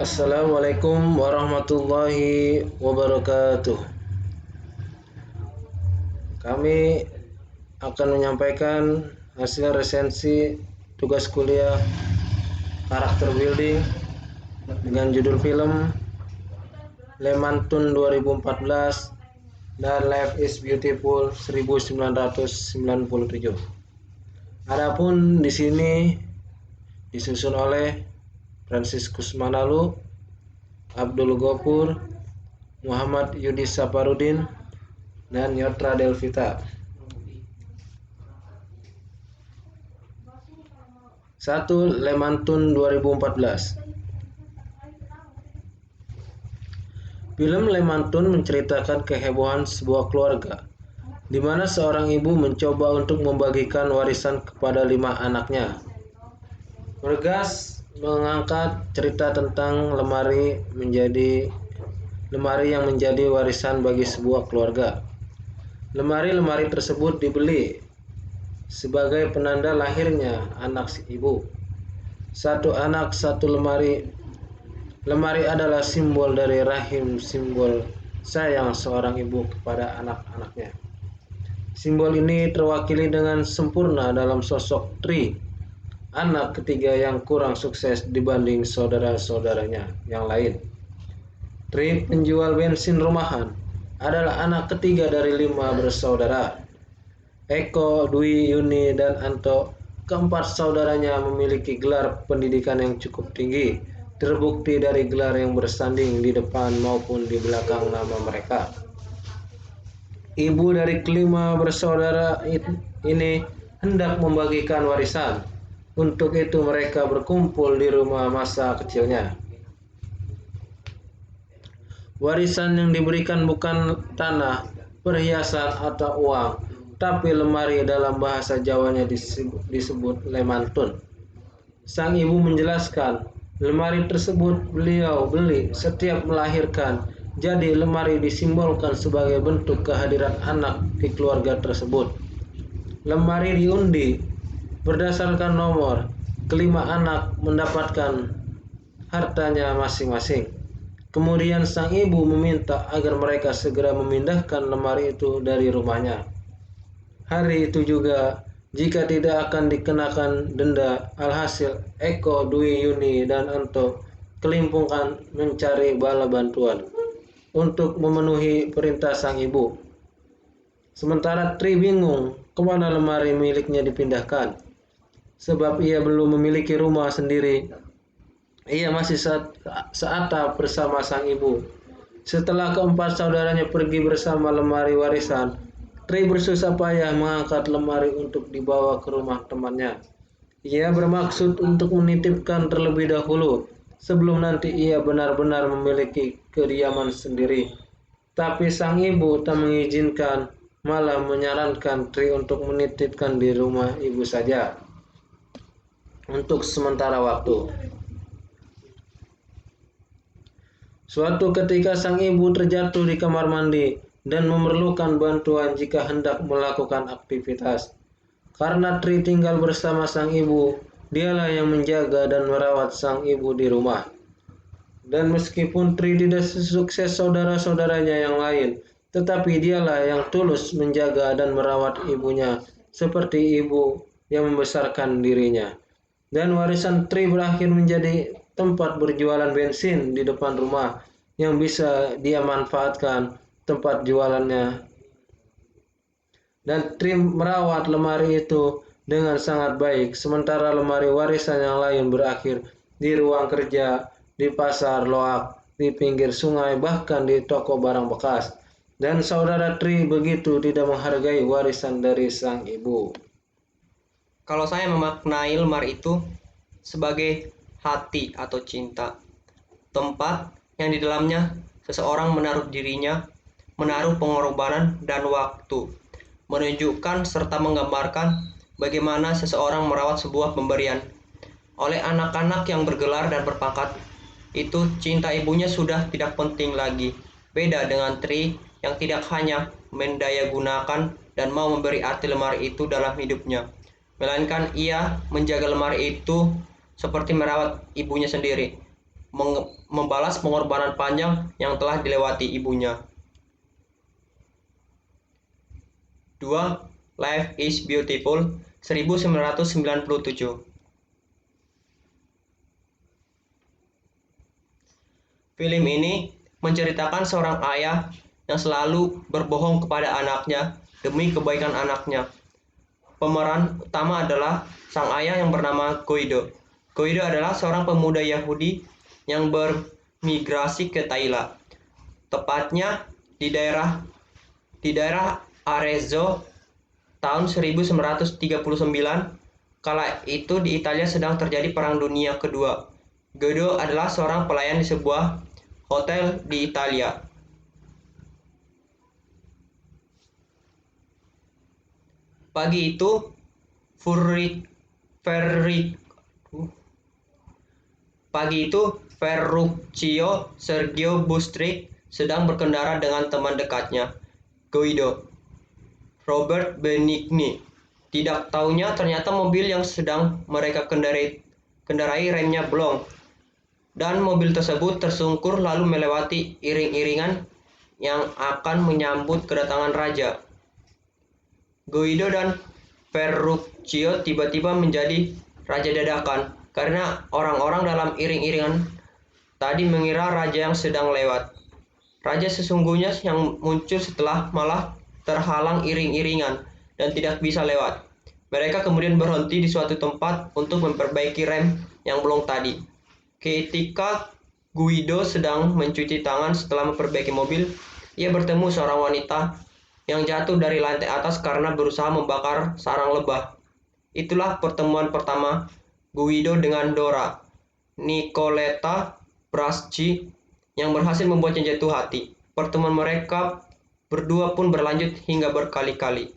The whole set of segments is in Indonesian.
Assalamualaikum warahmatullahi wabarakatuh. Kami akan menyampaikan hasil resensi tugas kuliah karakter building dengan judul film Lemantun 2014 dan Life is Beautiful 1997. Adapun di sini disusun oleh Franciscus Manalu, Abdul Gopur, Muhammad Yudis Saparudin, dan Yotra Delvita. 1. Lemantun 2014. Film Lemantun menceritakan kehebohan sebuah keluarga, di mana seorang ibu mencoba untuk membagikan warisan kepada 5 anaknya. Bergas mengangkat cerita tentang lemari yang menjadi warisan bagi sebuah keluarga. Lemari-lemari tersebut dibeli sebagai penanda lahirnya anak si ibu. Satu anak, satu lemari. Lemari adalah simbol dari rahim, simbol sayang seorang ibu kepada anak-anaknya. Simbol ini terwakili dengan sempurna dalam sosok Tri, anak ketiga yang kurang sukses dibanding saudara-saudaranya yang lain. Tri, penjual bensin rumahan, adalah anak ketiga dari 5 bersaudara. Eko, Dwi, Yuni, dan Anto, keempat saudaranya memiliki gelar pendidikan yang cukup tinggi, terbukti dari gelar yang bersanding di depan maupun di belakang nama mereka. Ibu dari kelima bersaudara ini hendak membagikan warisan. Untuk itu mereka berkumpul di rumah masa kecilnya. Warisan yang diberikan bukan tanah, perhiasan, atau uang, tapi lemari. Dalam bahasa Jawanya disebut lemantun. Sang ibu menjelaskan, lemari tersebut beliau beli setiap melahirkan, jadi lemari disimbolkan sebagai bentuk kehadiran anak di keluarga tersebut. Lemari diundi berdasarkan nomor, kelima anak mendapatkan hartanya masing-masing. Kemudian sang ibu meminta agar mereka segera memindahkan lemari itu dari rumahnya. Hari itu juga, jika tidak akan dikenakan denda. Alhasil, Eko, Dwi, Yuni, dan Anto kelimpungan mencari bala bantuan untuk memenuhi perintah sang ibu. Sementara Tri bingung kemana lemari miliknya dipindahkan, sebab ia belum memiliki rumah sendiri. Ia masih seatap bersama sang ibu. Setelah keempat saudaranya pergi bersama lemari warisan, Tri bersusah payah mengangkat lemari untuk dibawa ke rumah temannya. Ia bermaksud untuk menitipkan terlebih dahulu, sebelum nanti ia benar-benar memiliki kediaman sendiri. Tapi sang ibu tak mengizinkan, malah menyarankan Tri untuk menitipkan di rumah ibu saja untuk sementara waktu. Suatu ketika sang ibu terjatuh di kamar mandi dan memerlukan bantuan jika hendak melakukan aktivitas. Karena Tri tinggal bersama sang ibu, dialah yang menjaga dan merawat sang ibu di rumah. Dan meskipun Tri tidak sesukses saudara-saudaranya yang lain, tetapi dialah yang tulus menjaga dan merawat ibunya seperti ibu yang membesarkan dirinya. Dan warisan Tri berakhir menjadi tempat berjualan bensin di depan rumah yang bisa dia manfaatkan tempat jualannya. Dan Tri merawat lemari itu dengan sangat baik, sementara lemari warisan yang lain berakhir di ruang kerja, di pasar loak, di pinggir sungai, bahkan di toko barang bekas. Dan saudara Tri begitu tidak menghargai warisan dari sang ibu. Kalau saya memaknai lemari itu sebagai hati atau cinta, tempat yang di dalamnya seseorang menaruh dirinya, menaruh pengorbanan dan waktu, menunjukkan serta menggambarkan bagaimana seseorang merawat sebuah pemberian. Oleh anak-anak yang bergelar dan berpangkat, itu cinta ibunya sudah tidak penting lagi. Beda dengan Tri yang tidak hanya mendayagunakan dan mau memberi arti lemari itu dalam hidupnya, melainkan ia menjaga lemari itu seperti merawat ibunya sendiri. membalas pengorbanan panjang yang telah dilewati ibunya. 2. Life is Beautiful 1997. Film ini menceritakan seorang ayah yang selalu berbohong kepada anaknya demi kebaikan anaknya. Pemeran utama adalah sang ayah yang bernama Guido. Guido adalah seorang pemuda Yahudi yang bermigrasi ke Thailand, tepatnya di daerah Arezzo tahun 1939. Kala itu di Italia sedang terjadi Perang Dunia Kedua. Guido adalah seorang pelayan di sebuah hotel di Italia. Pagi itu, Ferruccio Sergio Bustrik sedang berkendara dengan teman dekatnya, Guido, Robert Benigni. Tidak taunya ternyata mobil yang sedang mereka kendarai remnya blong, dan mobil tersebut tersungkur lalu melewati iring-iringan yang akan menyambut kedatangan raja. Guido dan Ferruccio tiba-tiba menjadi raja dadakan karena orang-orang dalam iring-iringan tadi mengira raja yang sedang lewat. Raja sesungguhnya yang muncul setelah malah terhalang iring-iringan dan tidak bisa lewat. Mereka kemudian berhenti di suatu tempat untuk memperbaiki rem yang blong tadi. Ketika Guido sedang mencuci tangan setelah memperbaiki mobil, ia bertemu seorang wanita yang jatuh dari lantai atas karena berusaha membakar sarang lebah. Itulah pertemuan pertama Guido dengan Dora, Nicoletta Braschi, yang berhasil membuatnya jatuh hati. Pertemuan mereka berdua pun berlanjut hingga berkali-kali.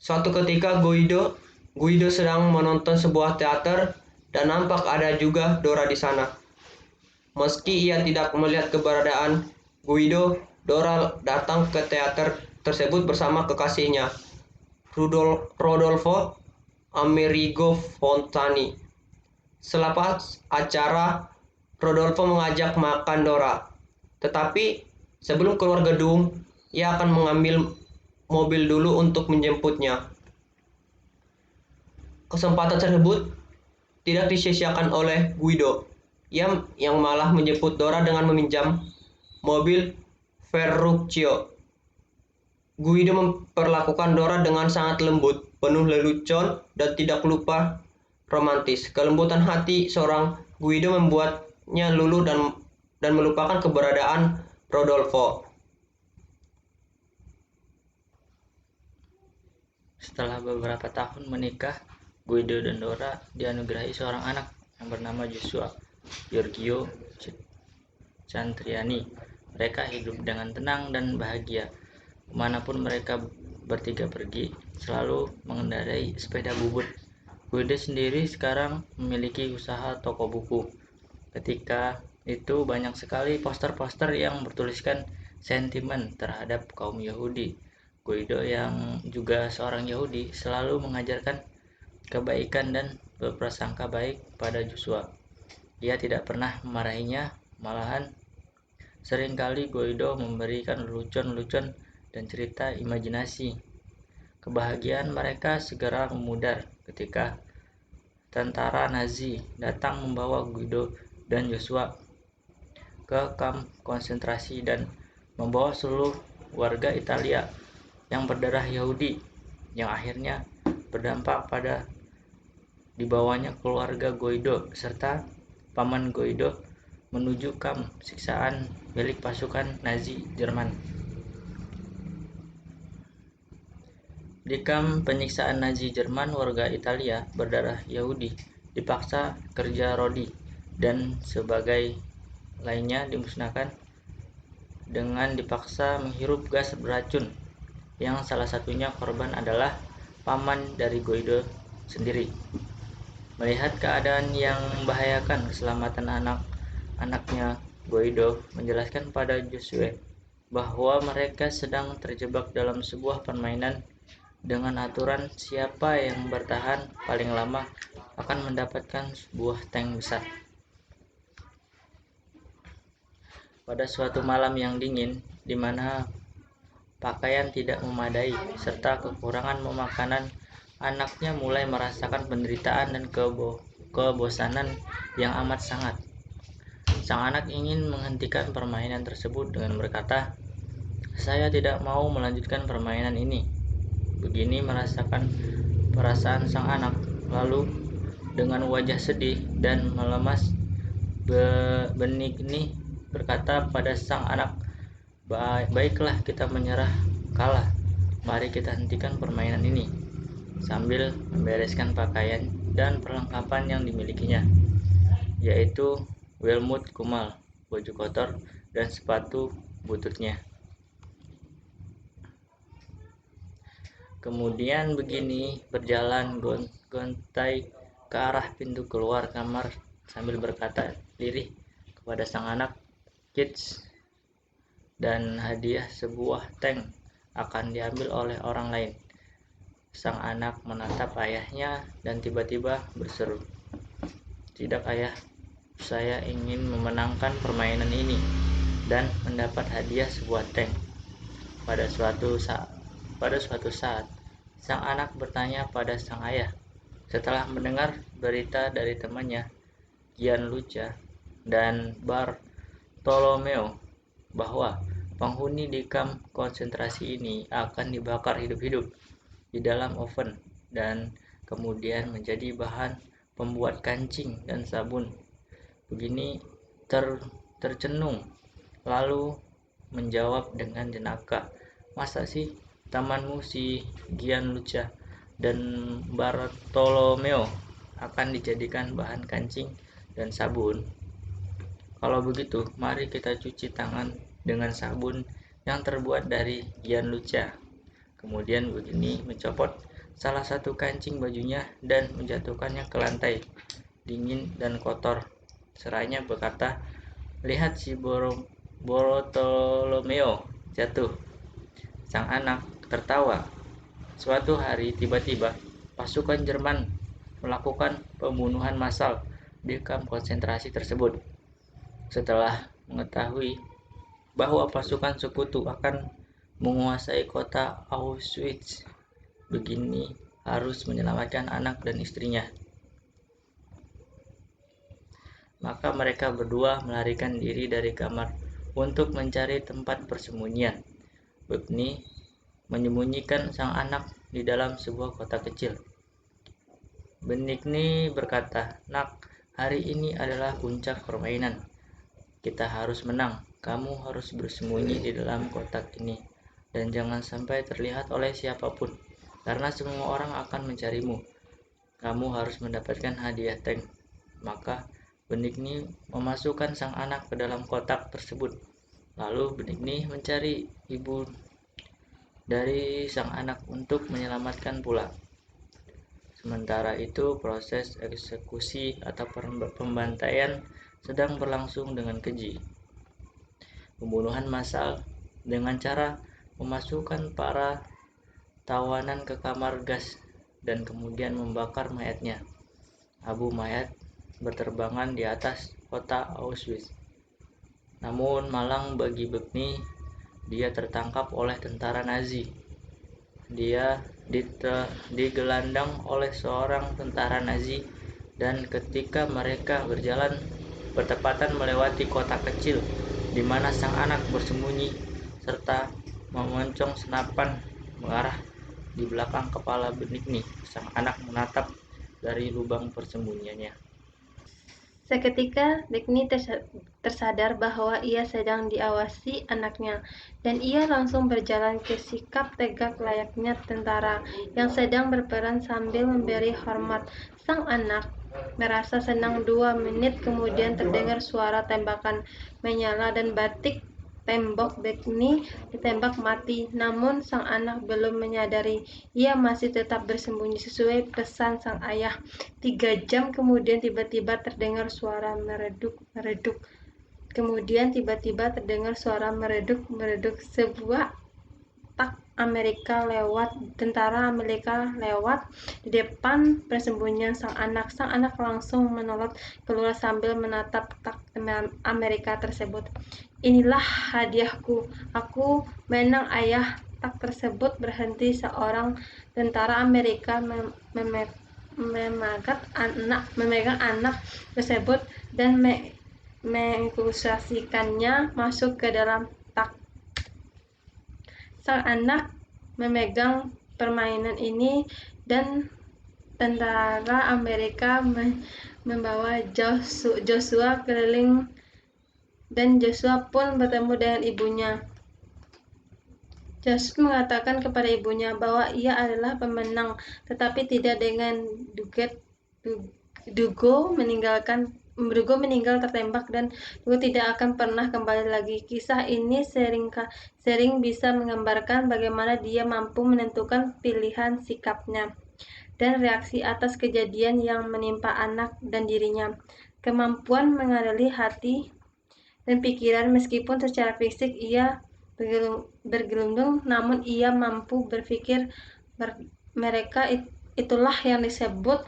Suatu ketika Guido sedang menonton sebuah teater dan nampak ada juga Dora di sana. Meski ia tidak melihat keberadaan Guido, Dora datang ke teater tersebut bersama kekasihnya, Rodolfo Amerigo Fontani. Selepas acara, Rodolfo mengajak makan Dora. Tetapi sebelum keluar gedung, ia akan mengambil mobil dulu untuk menjemputnya. Kesempatan tersebut tidak disia-siakan oleh Guido, yang malah menjemput Dora dengan meminjam mobil Ferruccio. Guido memperlakukan Dora dengan sangat lembut, penuh lelucon, dan tidak lupa romantis. Kelembutan hati seorang Guido membuatnya luluh dan melupakan keberadaan Rodolfo. Setelah beberapa tahun menikah, Guido dan Dora dianugerahi seorang anak yang bernama Joshua Giorgio Cantriani. Mereka hidup dengan tenang dan bahagia. Kemanapun mereka bertiga pergi, selalu mengendarai sepeda bubut. Guido sendiri sekarang memiliki usaha toko buku. Ketika itu banyak sekali poster-poster yang bertuliskan sentimen terhadap kaum Yahudi. Guido yang juga seorang Yahudi selalu mengajarkan kebaikan dan berprasangka baik pada Joshua. Ia tidak pernah memarahinya, malahan seringkali Guido memberikan lelucon-lelucon dan cerita imajinasi. Kebahagiaan mereka segera memudar ketika tentara Nazi datang membawa Guido dan Joshua ke kamp konsentrasi dan membawa seluruh warga Italia yang berdarah Yahudi, yang akhirnya berdampak pada dibawanya keluarga Guido serta paman Guido menuju kamp siksaan milik pasukan Nazi Jerman. Di kamp penyiksaan Nazi Jerman, warga Italia berdarah Yahudi dipaksa kerja rodi dan sebagai lainnya dimusnahkan dengan dipaksa menghirup gas beracun, yang salah satunya korban adalah paman dari Guido sendiri. Melihat keadaan yang membahayakan keselamatan anak-anaknya, Guido menjelaskan pada Joshua bahwa mereka sedang terjebak dalam sebuah permainan dengan aturan siapa yang bertahan paling lama akan mendapatkan sebuah tank besar. Pada suatu malam yang dingin, di mana pakaian tidak memadai serta kekurangan makanan, anaknya mulai merasakan penderitaan dan kebosanan yang amat sangat. Sang anak ingin menghentikan permainan tersebut dengan berkata, "Saya tidak mau melanjutkan permainan ini." Begini merasakan perasaan sang anak. Lalu dengan wajah sedih dan melemas, Benigni berkata pada sang anak, "Baiklah, kita menyerah kalah. Mari kita hentikan permainan ini." Sambil membereskan pakaian dan perlengkapan yang dimilikinya, yaitu Welmut kumal, baju kotor, dan sepatu bututnya. Kemudian begini berjalan gontai ke arah pintu keluar kamar sambil berkata lirih kepada sang anak, "Kids, dan hadiah sebuah tank akan diambil oleh orang lain." Sang anak menatap ayahnya dan tiba-tiba berseru, "Tidak, ayah, saya ingin memenangkan permainan ini dan mendapat hadiah sebuah tank." Pada suatu saat, sang anak bertanya pada sang ayah, setelah mendengar berita dari temannya, Gianluca dan Bartolomeo, bahwa penghuni di kamp konsentrasi ini akan dibakar hidup-hidup di dalam oven dan kemudian menjadi bahan pembuat kancing dan sabun. Begini tercenung, lalu menjawab dengan jenaka, "Masa sih temanmu si Gianluca dan Bartolomeo akan dijadikan bahan kancing dan sabun? Kalau begitu, mari kita cuci tangan dengan sabun yang terbuat dari Gianluca." Kemudian begini mencopot salah satu kancing bajunya dan menjatuhkannya ke lantai dingin dan kotor. Seraya berkata, "Lihat si Bartolomeo jatuh." Sang anak tertawa. Suatu hari tiba-tiba pasukan Jerman melakukan pembunuhan massal di kamp konsentrasi tersebut. Setelah mengetahui bahwa pasukan sekutu akan menguasai kota Auschwitz, begini harus menyelamatkan anak dan istrinya. Maka mereka berdua melarikan diri dari kamar untuk mencari tempat persembunyian. Begini menyembunyikan sang anak di dalam sebuah kota kecil. Benigni berkata, "Nak, hari ini adalah puncak permainan. Kita harus menang. Kamu harus bersembunyi di dalam kotak ini dan jangan sampai terlihat oleh siapapun, karena semua orang akan mencarimu. Kamu harus mendapatkan hadiah tank." Maka Benigni memasukkan sang anak ke dalam kotak tersebut. Lalu Benigni mencari ibu dari sang anak untuk menyelamatkan pula. Sementara itu, proses eksekusi atau pembantaian sedang berlangsung dengan keji. Pembunuhan massal dengan cara memasukkan para tawanan ke kamar gas dan kemudian membakar mayatnya. Abu mayat berterbangan di atas kota Auschwitz. Namun malang bagi Begni, dia tertangkap oleh tentara Nazi. Dia digelandang oleh seorang tentara Nazi, dan ketika mereka berjalan bertepatan melewati kota kecil di mana sang anak bersembunyi serta memoncong senapan mengarah di belakang kepala Benigni, sang anak menatap dari lubang persembunyiannya. Seketika Benigni tersadar bahwa ia sedang diawasi anaknya, dan ia langsung berjalan ke sikap tegak layaknya tentara yang sedang berperang sambil memberi hormat. Sang anak merasa senang. 2 menit kemudian terdengar suara tembakan menyala dan batik tembok Benigni ditembak mati. Namun sang anak belum menyadari, ia masih tetap bersembunyi sesuai pesan sang ayah. 3 jam kemudian tiba-tiba terdengar suara mereduk-mereduk. Kemudian tiba-tiba terdengar suara mereduk-mereduk, sebuah tak tentara Amerika lewat di depan persembunyian sang anak. Sang anak langsung menolot keluar sambil menatap tak Amerika tersebut. "Inilah hadiahku, aku menang ayah." Tak tersebut berhenti. Seorang tentara Amerika memegang anak tersebut dan menginstruksikannya masuk ke dalam tak. Sang anak memegang permainan ini dan tentara Amerika membawa Joshua keliling dan Joshua pun bertemu dengan ibunya. Joshua mengatakan kepada ibunya bahwa ia adalah pemenang, tetapi tidak dengan Dugo meninggal tertembak dan Dugo tidak akan pernah kembali lagi. Kisah ini sering bisa menggambarkan bagaimana dia mampu menentukan pilihan sikapnya dan reaksi atas kejadian yang menimpa anak dan dirinya. Kemampuan mengendali hati dan pikiran, meskipun secara fisik ia bergelundung, namun ia mampu berpikir. Itulah yang disebut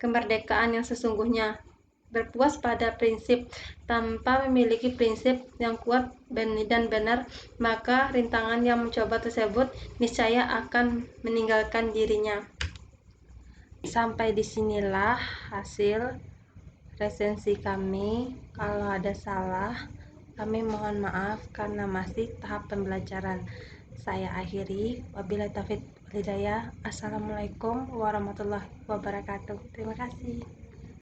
kemerdekaan yang sesungguhnya. Berpuas pada prinsip. Tanpa memiliki prinsip yang kuat dan benar, maka rintangan yang mencoba tersebut niscaya akan meninggalkan dirinya. Sampai disinilah hasil resensi kami. Kalau ada salah, kami mohon maaf karena masih tahap pembelajaran. Saya akhiri. Wabillahi taufiq wal hidayah. Assalamualaikum warahmatullahi wabarakatuh. Terima kasih.